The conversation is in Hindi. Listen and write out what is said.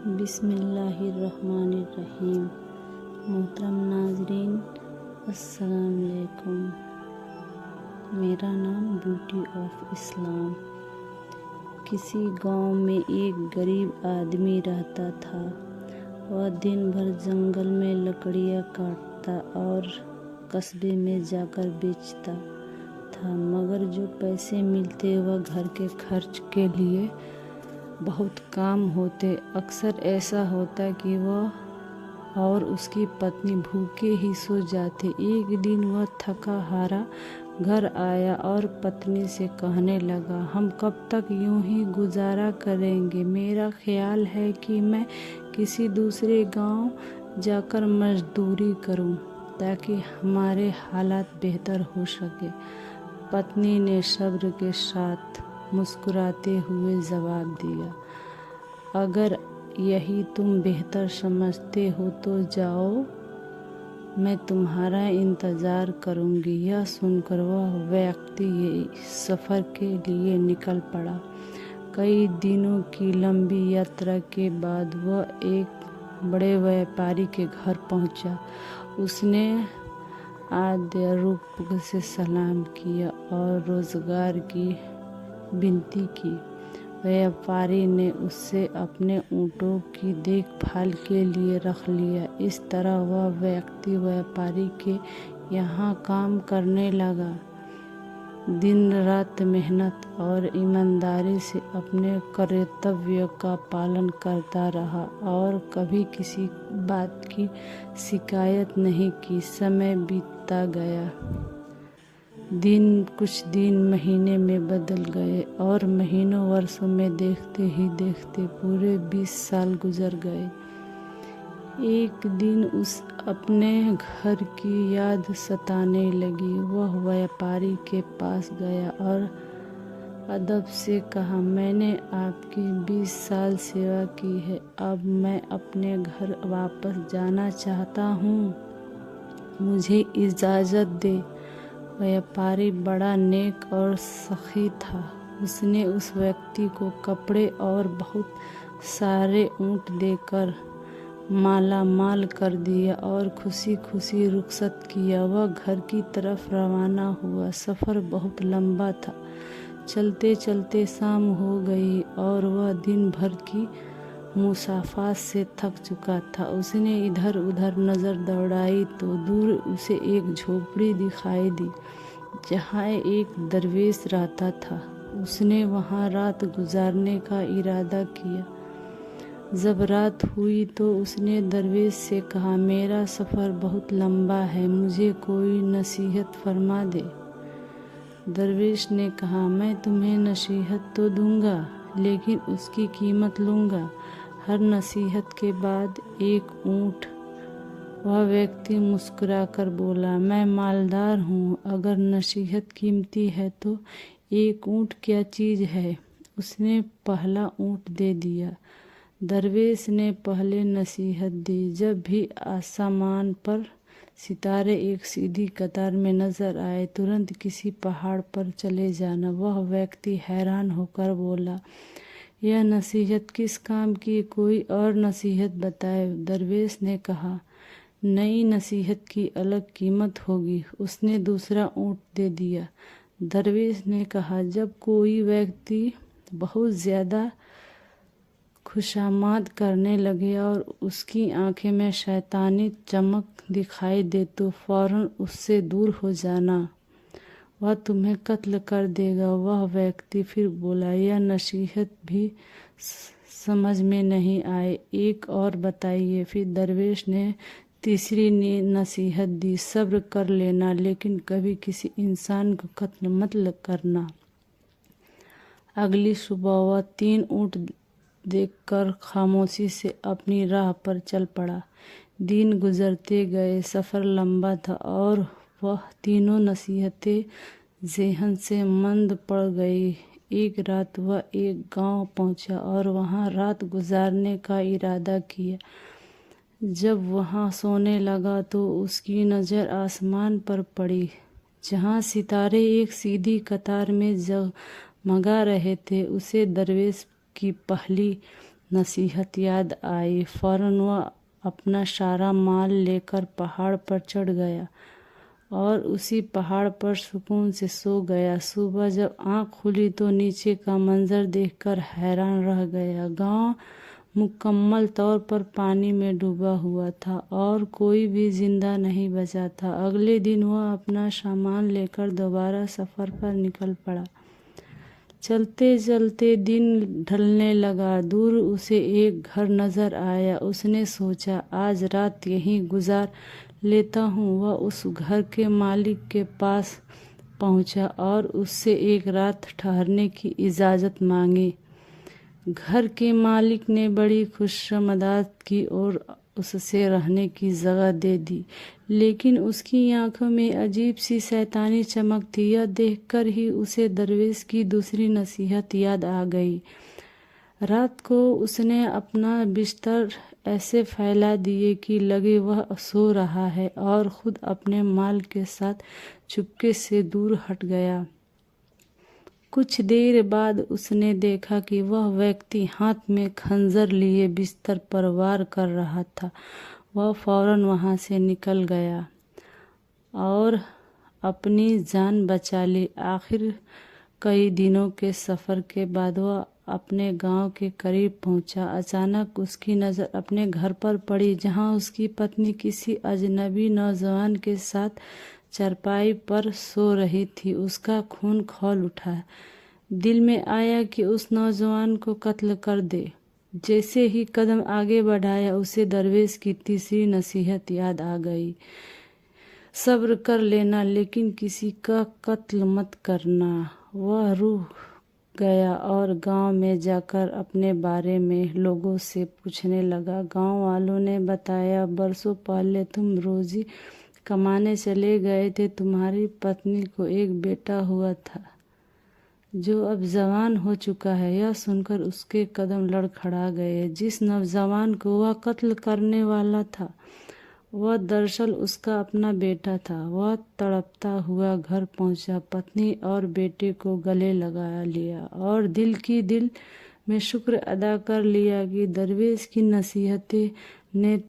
बिस्मिल्लाहिर्रहमानिर्रहीम। मोहतरम नाजरीन, अस्सलाम वालेकुम। मेरा नाम ब्यूटी ऑफ इस्लाम। किसी गांव में एक गरीब आदमी रहता था। वह दिन भर जंगल में लकड़ियां काटता और कस्बे में जाकर बेचता था, मगर जो पैसे मिलते वह घर के खर्च के लिए बहुत काम होते। अक्सर ऐसा होता कि वह और उसकी पत्नी भूखे ही सो जाते। एक दिन वह थका हारा घर आया और पत्नी से कहने लगा, हम कब तक यूं ही गुजारा करेंगे? मेरा ख्याल है कि मैं किसी दूसरे गांव जाकर मजदूरी करूं ताकि हमारे हालात बेहतर हो सके। पत्नी ने सब्र के साथ मुस्कुराते हुए जवाब दिया, अगर यही तुम बेहतर समझते हो तो जाओ, मैं तुम्हारा इंतज़ार करूंगी। यह सुनकर वह व्यक्ति सफ़र के लिए निकल पड़ा। कई दिनों की लंबी यात्रा के बाद वह एक बड़े व्यापारी के घर पहुंचा। उसने आदर रूप से सलाम किया और रोज़गार की विनती की। व्यापारी ने उससे अपने ऊँटों की देखभाल के लिए रख लिया। इस तरह वह व्यक्ति व्यापारी के यहाँ काम करने लगा। दिन रात मेहनत और ईमानदारी से अपने कर्तव्य का पालन करता रहा और कभी किसी बात की शिकायत नहीं की। समय बीतता गया। कुछ दिन महीने में बदल गए और महीनों वर्षों में देखते ही देखते पूरे 20 साल गुजर गए। एक दिन उस अपने घर की याद सताने लगी। वह व्यापारी के पास गया और अदब से कहा, मैंने आपकी 20 साल सेवा की है, अब मैं अपने घर वापस जाना चाहता हूँ, मुझे इजाज़त दे। व्यापारी बड़ा नेक और सखी था। उसने उस व्यक्ति को कपड़े और बहुत सारे ऊँट देकर माला माल कर दिया और खुशी खुशी रुखसत किया। वह घर की तरफ रवाना हुआ। सफ़र बहुत लंबा था। चलते चलते शाम हो गई और वह दिन भर की मुसाफात से थक चुका था। उसने इधर उधर नज़र दौड़ाई तो दूर उसे एक झोपड़ी दिखाई दी जहाँ एक दरवेश रहता था। उसने वहाँ रात गुजारने का इरादा किया। जब रात हुई तो उसने दरवेश से कहा, मेरा सफ़र बहुत लंबा है, मुझे कोई नसीहत फरमा दे। दरवेश ने कहा, मैं तुम्हें नसीहत तो दूंगा, लेकिन उसकी कीमत लूँगा। हर नसीहत के बाद एक ऊँट। वह व्यक्ति मुस्कुराकर बोला, मैं मालदार हूँ, अगर नसीहत कीमती है तो एक ऊँट क्या चीज़ है। उसने पहला ऊँट दे दिया। दरवेश ने पहले नसीहत दी, जब भी आसमान पर सितारे एक सीधी कतार में नजर आए तुरंत किसी पहाड़ पर चले जाना। वह व्यक्ति हैरान होकर बोला, यह नसीहत किस काम की? कोई और नसीहत बताए। दरवेश ने कहा, नई नसीहत की अलग कीमत होगी। उसने दूसरा ऊँट दे दिया। दरवेश ने कहा, जब कोई व्यक्ति बहुत ज़्यादा खुशामद करने लगे और उसकी आंखें में शैतानी चमक दिखाई दे तो फौरन उससे दूर हो जाना, वह तुम्हें कत्ल कर देगा। वह व्यक्ति फिर बोला, यह नसीहत भी समझ में नहीं आए, एक और बताइए। फिर दरवेश ने तीसरी नसीहत दी, सब्र कर लेना, लेकिन कभी किसी इंसान को कत्ल मत करना। अगली सुबह वह 3 ऊँट देखकर खामोशी से अपनी राह पर चल पड़ा। दिन गुजरते गए। सफ़र लंबा था और वह तीनों नसीहतें ज़हन से मंद पड़ गई। एक रात वह एक गांव पहुंचा और वहां रात गुजारने का इरादा किया। जब वहां सोने लगा तो उसकी नज़र आसमान पर पड़ी, जहां सितारे एक सीधी कतार में जगमगा रहे थे। उसे दरवेश की पहली नसीहत याद आई। फौरन वह अपना सारा माल लेकर पहाड़ पर चढ़ गया और उसी पहाड़ पर सुकून से सो गया। सुबह जब आँख खुली तो नीचे का मंजर देखकर हैरान रह गया। गांव मुकम्मल तौर पर पानी में डूबा हुआ था और कोई भी जिंदा नहीं बचा था। अगले दिन वह अपना सामान लेकर दोबारा सफ़र पर निकल पड़ा। चलते चलते दिन ढलने लगा। दूर उसे एक घर नजर आया। उसने सोचा, आज रात यहीं गुजार लेता हूँ। वह उस घर के मालिक के पास पहुँचा और उससे एक रात ठहरने की इजाज़त मांगी। घर के मालिक ने बड़ी खुशामदद की और उससे रहने की जगह दे दी, लेकिन उसकी आंखों में अजीब सी शैतानी चमक थी। यह देखकर ही उसे दरवेश की दूसरी नसीहत याद आ गई। रात को उसने अपना बिस्तर ऐसे फैला दिए कि लगे वह सो रहा है और खुद अपने माल के साथ चुपके से दूर हट गया। कुछ देर बाद उसने देखा कि वह व्यक्ति हाथ में खंजर लिए बिस्तर पर वार कर रहा था। वह फौरन वहां से निकल गया और अपनी जान बचा ली। आखिर कई दिनों के सफ़र के बाद वह अपने गांव के करीब पहुंचा। अचानक उसकी नज़र अपने घर पर पड़ी, जहां उसकी पत्नी किसी अजनबी नौजवान के साथ चारपाई पर सो रही थी। उसका खून खौल उठा। दिल में आया कि उस नौजवान को कत्ल कर दे। जैसे ही कदम आगे बढ़ाया, उसे दरवेश की तीसरी नसीहत याद आ गई। सब्र कर लेना, लेकिन किसी का कत्ल मत करना। वह रुक गया और गांव में जाकर अपने बारे में लोगों से पूछने लगा। गांव वालों ने बताया, बरसों पहले तुम रोजी कमाने चले गए थे। तुम्हारी पत्नी को एक बेटा हुआ था जो अब जवान हो चुका है। यह सुनकर उसके कदम लड़खड़ा गए। जिस नौजवान को वह कत्ल करने वाला था, वह दरअसल उसका अपना बेटा था। वह तड़पता हुआ घर पहुंचा, पत्नी और बेटे को गले लगा लिया और दिल में शुक्र अदा कर लिया कि दरवेश की नसीहतें ने